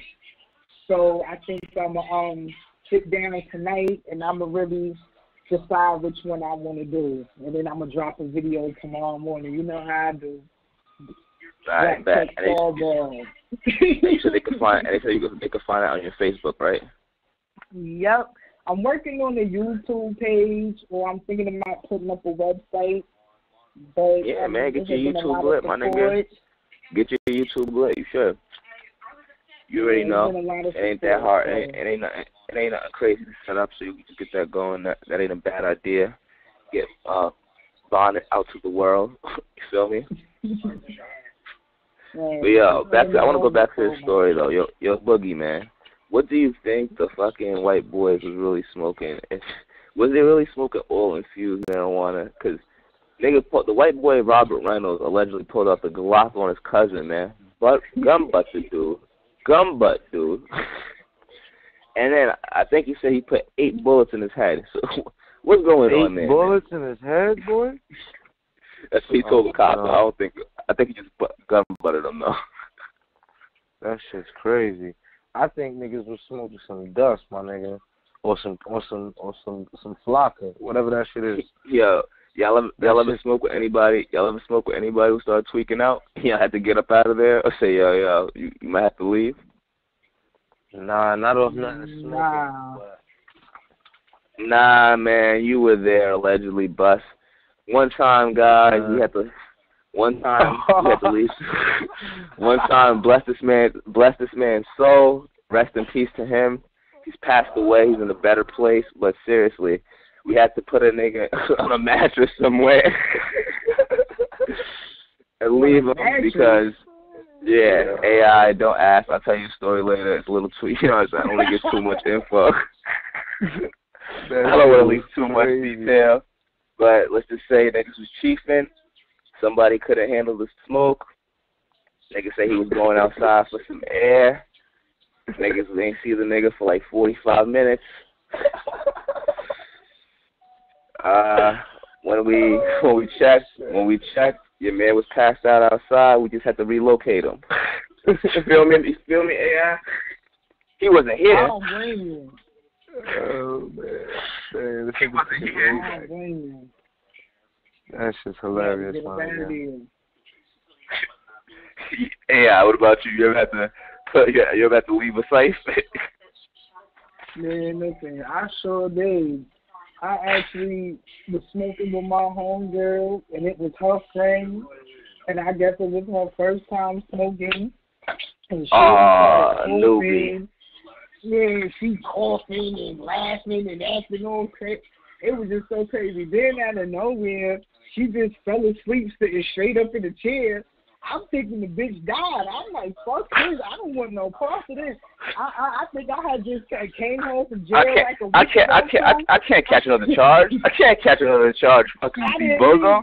So I think I'm gonna sit down tonight, and I'm gonna really decide which one I want to do, and then I'm gonna drop a video tomorrow morning. You know how I do. Right, back. They said they could find. They said they could find it on your Facebook, right? Yep. I'm working on a YouTube page, or I'm thinking about putting up a website. But yeah, man, get your YouTube lit, my nigga. Get your YouTube lit. You should. You already know. It ain't that hard. It ain't nothing crazy to set up, so you can get that going. That ain't a bad idea. Get Bonnet out to the world. You feel me? But yo, I want to go back to this story though. Yo, Boogie, man, what do you think the fucking white boys was really smoking? Was they really smoking oil-infused marijuana? Cause the white boy Robert Reynolds allegedly pulled up a Glock on his cousin, man. Gumbutt dude. And then I think he said he put 8 bullets in his head. So what's going on there? 8 bullets in his head, boy? That's what he told the cops. I think he just gun-butted them though. That shit's crazy. I think niggas was smoking some dust, my nigga, or some flocka, whatever that shit is. Y'all ever smoke with anybody? Y'all ever smoke with anybody who started tweaking out? Y'all had to get up out of there, or say yo, you might have to leave. Nah, not off nothing smoking. Nah, man, you were there allegedly, bus. One time, guys, you had to leave. One time, bless this man's soul. Rest in peace to him. He's passed away. He's in a better place. But seriously, we had to put a nigga on a mattress somewhere and leave him because, AI, don't ask. I'll tell you a story later. It's a little too, I don't want to get too much info. I don't want to leave too much detail. But let's just say niggas was chiefing. Somebody couldn't handle the smoke. Niggas say he was going outside for some air. Niggas ain't see the nigga for like 45 minutes. When we checked, your man was passed out outside. We just had to relocate him. You feel me, AI? He wasn't here. I don't blame you. Oh man, he wasn't here. That's just hilarious, man. Yeah, what about you? You ever have to leave a safe? Man, listen, I sure did. I actually was smoking with my homegirl, and it was her friend, and I guess it was her first time smoking. And she was coughing. Yeah, she coughing and laughing and acting all crazy. It was just so crazy. Then out of nowhere, she just fell asleep sitting straight up in the chair. I'm thinking the bitch died. I'm like, fuck this. I don't want no part of this. I think I had just came home from jail like a week ago. I can't catch another charge. I can't catch another charge. Fucking bozo.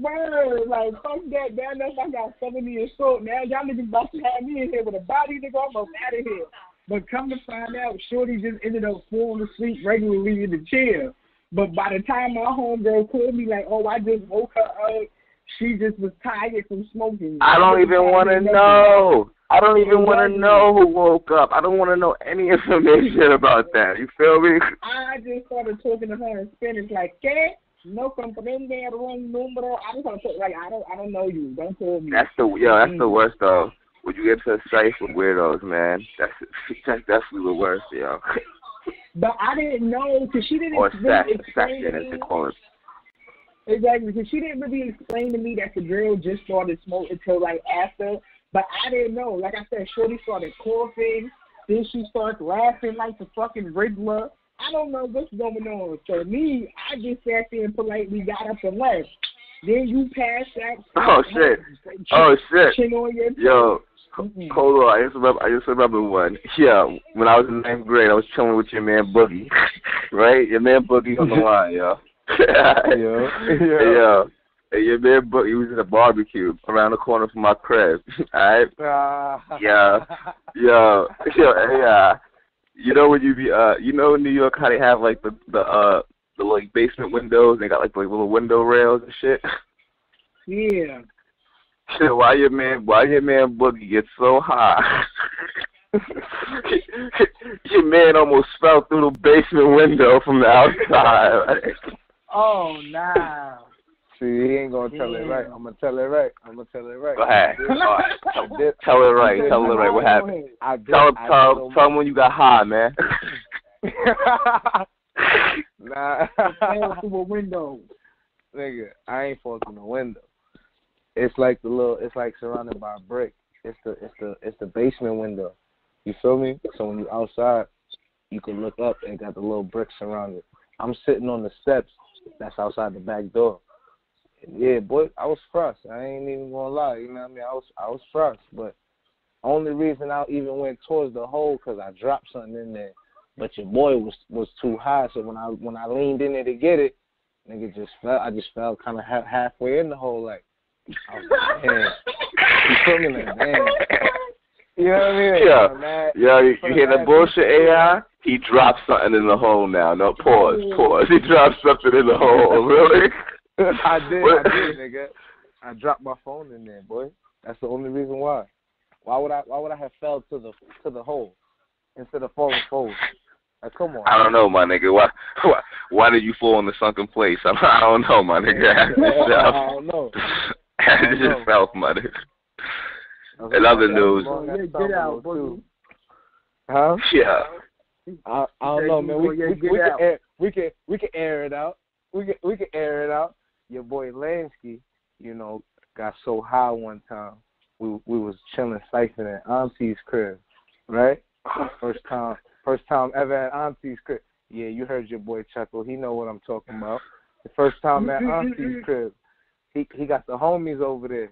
Word, like, fuck that. Damn, enough I got 70 assault. Now y'all niggas about to have me in here with a body, nigga. I'm out of here. But come to find out, Shorty just ended up falling asleep regularly in the chair. But by the time my homegirl called me, like, oh, I just woke her up, she just was tired from smoking. I don't even want to know. I don't even want to know who woke up. I don't want to know any information about that. You feel me? I just started talking to her in Spanish, like, ¿qué? No comprende el número. I just want to talk, like, I don't know you. Don't call me. That's the worst, though. When you get to a safe with weirdos, man, that's definitely the worst, yo. But I didn't know, because she didn't explain to me. Exactly, because she didn't really explain to me that the girl just started smoking until, like, after. But I didn't know. Like I said, Shorty started coughing. Then she started laughing like the fucking Riddler. I don't know what's going on. So me, I just sat there and politely got up and left. Then you passed out. Oh, shit. Chin on your Yo. Hold on, I just remember one. Yeah, when I was in 9th grade, I was chilling with your man Boogie, right? Your man Boogie on the line, yo. Yeah. And your man Boogie was in a barbecue around the corner from my crib, alright? Yeah. You know when you be you know in New York how they have like the like basement windows, they got like little window rails and shit. Yeah. Why your man Boogie gets so high? Your man almost fell through the basement window from the outside. Right? Oh, nah. See, he ain't gonna tell it right. I'm gonna tell it right. Go ahead. Tell it right. What happened? Tell him when you got high, man. Nah. Fell through a window. Nigga, I ain't fall through no window. It's like it's like surrounded by a brick. It's the basement window. You feel me? So when you're outside, you can look up and got the little bricks around it. I'm sitting on the steps that's outside the back door. And yeah, boy, I was fresh. I ain't even gonna lie. You know what I mean? I was fresh, but only reason I even went towards the hole because I dropped something in there. But your boy was too high, so when I leaned in there to get it, nigga just fell. I just fell kind of halfway in the hole, like. I was like, damn. You feel me? Like, damn. You know what I mean? Yeah, you hear that bullshit, AI? He dropped something in the hole now. No, pause. He dropped something in the hole. Really? I did, nigga. I dropped my phone in there, boy. That's the only reason why. Why would I have fell to the hole instead of falling forward? Like, come on. I don't know, my nigga. Why did you fall in the sunken place? I don't know, my nigga. I don't know. It just fell, my nigga. In other news. Get out, Boogie. Huh? Yeah. I don't know, man. We can air it out. We can air it out. Your boy Lansky, you know, got so high one time. We was chilling siphoning at Auntie's crib, right? First time ever at Auntie's crib. Yeah, you heard your boy chuckle. He know what I'm talking about. The first time at Auntie's crib. He got the homies over there.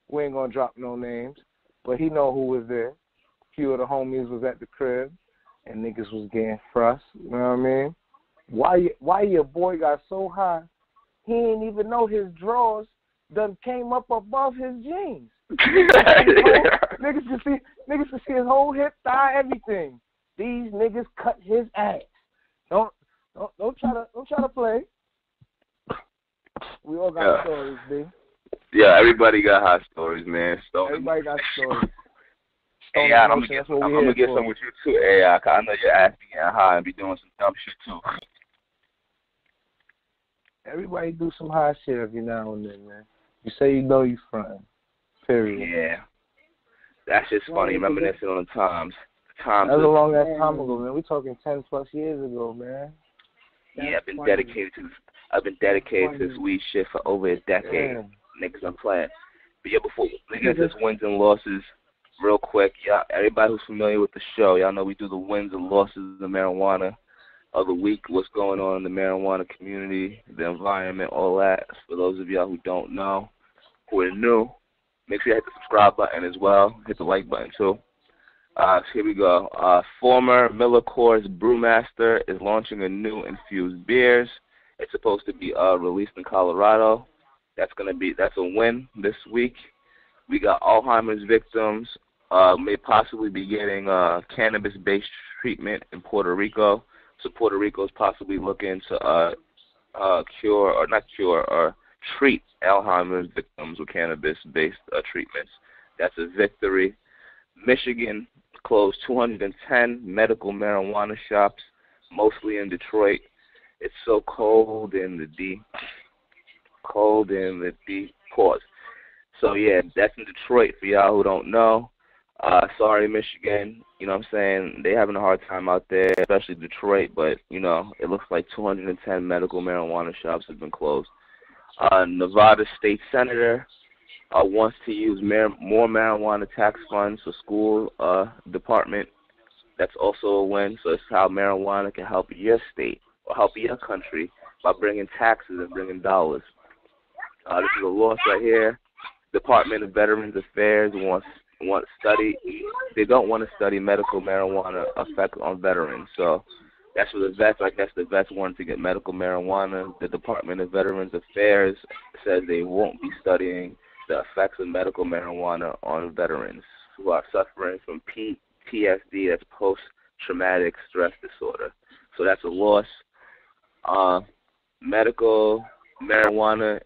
We ain't gonna drop no names, but he know who was there. A few of the homies was at the crib, and niggas was getting fresh. You know what I mean? Why your boy got so high? He ain't even know his drawers done came up above his jeans. Niggas can see his whole hip, thigh, everything. These niggas cut his ass. Don't try to play. We all got stories, B. Yeah, everybody got hot stories, man. Everybody got stories. AI, I'm gonna get some with you too, AI. Cause I know your ass be getting high and be doing some dumb shit too. Everybody do some high shit every now and then, man. You say you know you frontin'. Period. Yeah. That's just funny, reminiscing on the times. That was a long ass time ago, man. We talking 10+ years ago, man. Yeah, I've been dedicated to this weed shit for over a decade. Yeah. Niggas, I'm playing. But yeah, before we get this wins and losses, real quick, y'all, everybody who's familiar with the show, y'all know we do the wins and losses of marijuana of the week, what's going on in the marijuana community, the environment, all that. For those of y'all who don't know, who are new, make sure you hit the subscribe button as well. Hit the like button too. So here we go. Former Miller Coors brewmaster is launching a new infused beers. It's supposed to be released in Colorado. That's a win this week. We got Alzheimer's victims may possibly be getting cannabis-based treatment in Puerto Rico. So Puerto Rico is possibly looking to treat Alzheimer's victims with cannabis-based treatments. That's a victory. Michigan closed 210 medical marijuana shops, mostly in Detroit. It's so cold in the D. Pause. So yeah, that's in Detroit for y'all who don't know. Sorry, Michigan. You know what I'm saying? They're having a hard time out there, especially Detroit, but, you know, it looks like 210 medical marijuana shops have been closed. Nevada State Senator wants to use more marijuana tax funds for school department. That's also a win. So it's how marijuana can help your state or help your country by bringing taxes and bringing dollars. This is a loss right here. Department of Veterans Affairs want to study. They don't want to study medical marijuana effect on veterans. So that's for the vets. I guess the vets wanted to get medical marijuana. The Department of Veterans Affairs says they won't be studying the effects of medical marijuana on veterans who are suffering from PTSD, that's post-traumatic stress disorder. So that's a loss. Medical marijuana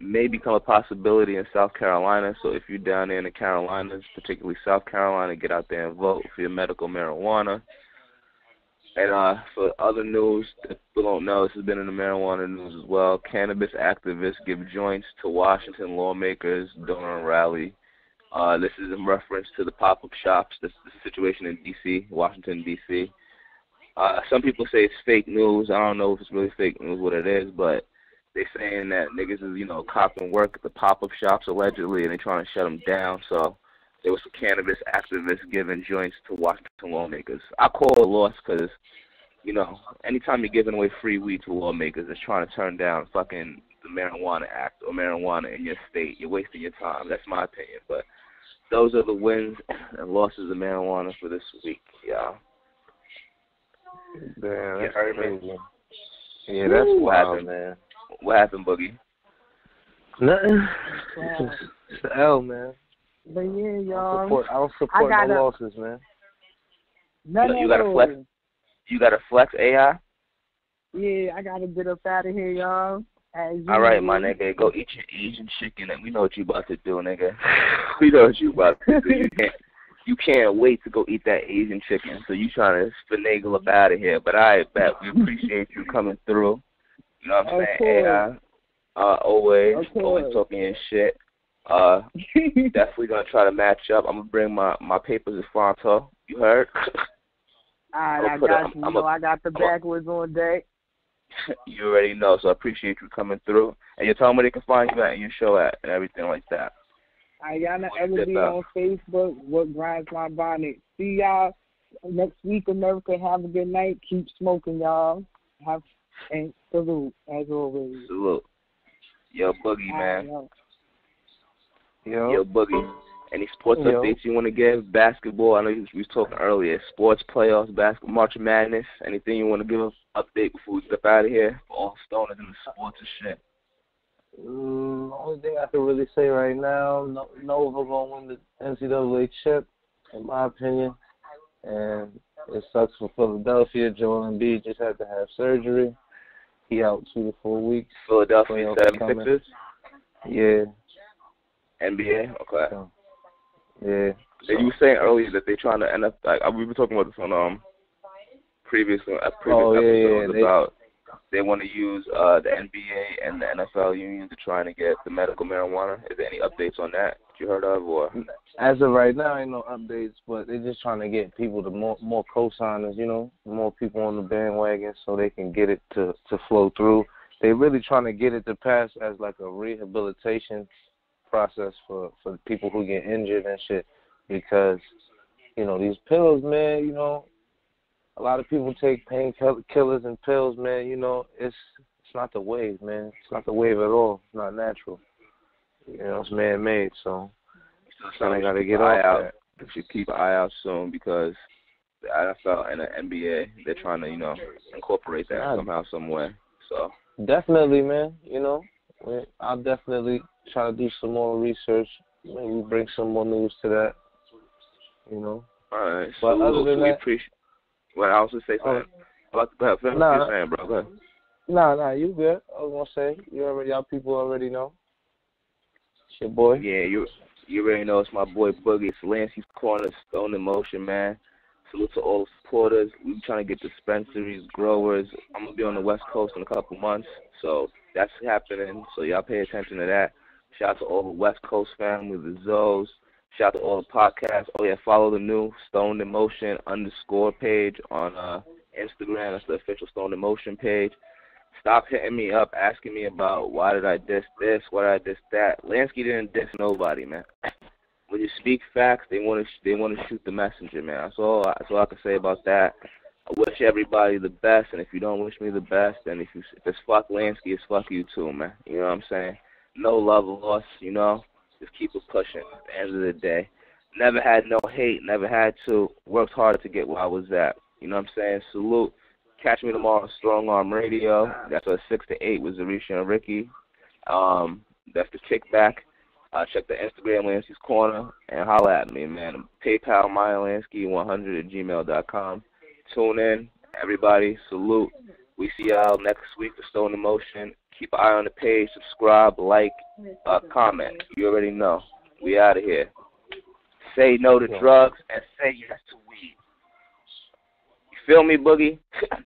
may become a possibility in South Carolina. So if you're down there in the Carolinas, particularly South Carolina, get out there and vote for your medical marijuana. And for other news that people don't know, this has been in the marijuana news as well. Cannabis activists give joints to Washington lawmakers during a rally. This is in reference to the pop-up shops, the situation in D.C., Washington, D.C. Some people say it's fake news. I don't know if it's really fake news, what it is, but they're saying that niggas is, you know, copping work at the pop-up shops allegedly, and they're trying to shut them down. So there was some cannabis activists giving joints to Washington lawmakers. I call it a loss because, you know, anytime you're giving away free weed to lawmakers that's trying to turn down fucking the Marijuana Act or marijuana in your state, you're wasting your time. That's my opinion. But those are the wins and losses of marijuana for this week, y'all. Damn, that's crazy. Yeah, that's wild, man. What happened, Boogie? Nothing. It's the L, man. But yeah, y'all. I don't support no losses, man. You gotta flex. You gotta flex AI. Yeah, I gotta get up out of here, y'all. All right, my nigga, go eat your Asian chicken, and we know what you about to do, nigga. We know what you about to do. You can't wait to go eat that Asian chicken. So you trying to finagle up out of here. But I bet we appreciate you coming through. You know what I'm saying? AI, always talking your shit. Definitely gonna try to match up. I'm gonna bring my papers in Fronto. You heard? Alright, I got you. I got the backwards on deck. You already know, so I appreciate you coming through. And you tell me where they can find you at and your show at and everything like that. Y'all not ever be on Facebook. What grinds my bonnet? See y'all next week, America. Have a good night. Keep smoking, y'all. And salute as always. Salute. Yo, Boogie, man. Yo, Boogie. Any sports updates you want to give? Basketball, I know we was talking earlier. Sports, playoffs, basketball, March Madness. Anything you want to give us an update before we step out of here? For all stoners in the sports and shit. Only thing I can really say right now, Nova gonna win the NCAA chip, in my opinion. And it sucks for Philadelphia. Joel Embiid just had to have surgery. He out 2 to 4 weeks. Philadelphia 76ers? Yeah. NBA? Okay. So, yeah. And you were saying earlier that they're trying to end up, like, we were talking about this on previous episodes about they want to use the NBA and the NFL union to try to get the medical marijuana. Is there any updates on that? you heard of, or? As of right now, ain't no updates, but they're just trying to get people to more co-signers, you know, more people on the bandwagon so they can get it to flow through. They're really trying to get it to pass as like a rehabilitation process for people who get injured and shit, because, you know, these pills, man, you know, a lot of people take painkillers and pills, man, you know, it's not the wave, man. It's not the wave at all. It's not natural. You know, it's man-made, so I got to get off that. You should keep an eye out soon, because the NFL and the NBA, they're trying to, you know, incorporate that somehow, some way. So definitely, man. You know, I'll definitely try to do some more research. Maybe bring some more news to that. You know. All right. But so other than that, appreciate. Well, I was just say something. About the finish what you're saying, bro. Go ahead. Nah, you good. I was gonna say y'all people already know. It's your boy. Yeah, you already know it's my boy Boogie. It's LanskysCorner, Stone in Motion, man. Salute to all the supporters. We're trying to get dispensaries, growers. I'm going to be on the West Coast in a couple months, so that's happening. So y'all pay attention to that. Shout out to all the West Coast family, the Zoes. Shout out to all the podcasts. Oh, yeah, follow the new Stone in Motion _ page on Instagram. That's the official Stone in Motion page. Stop hitting me up, asking me about why did I diss this, why did I diss that. Lansky didn't diss nobody, man. When you speak facts, they want to shoot the messenger, man. That's all I can say about that. I wish everybody the best, and if you don't wish me the best, then if it's fuck Lansky, it's fuck you too, man. You know what I'm saying? No love lost, you know. Just keep it pushing. At the end of the day, never had no hate, never had to. Worked hard to get where I was at. You know what I'm saying? Salute. Catch me tomorrow on Strong Arm Radio. That's 6 to 8 with Zarisha and Ricky. That's the kickback. Check the Instagram, LanskysCorner, and holla at me, man. PayPal, MyLansky100@gmail.com. Tune in, everybody. Salute. We see y'all next week for Stone in Motion. Keep an eye on the page. Subscribe, like, comment. You already know. We out of here. Say no to drugs and say yes to weed. You feel me, Boogie?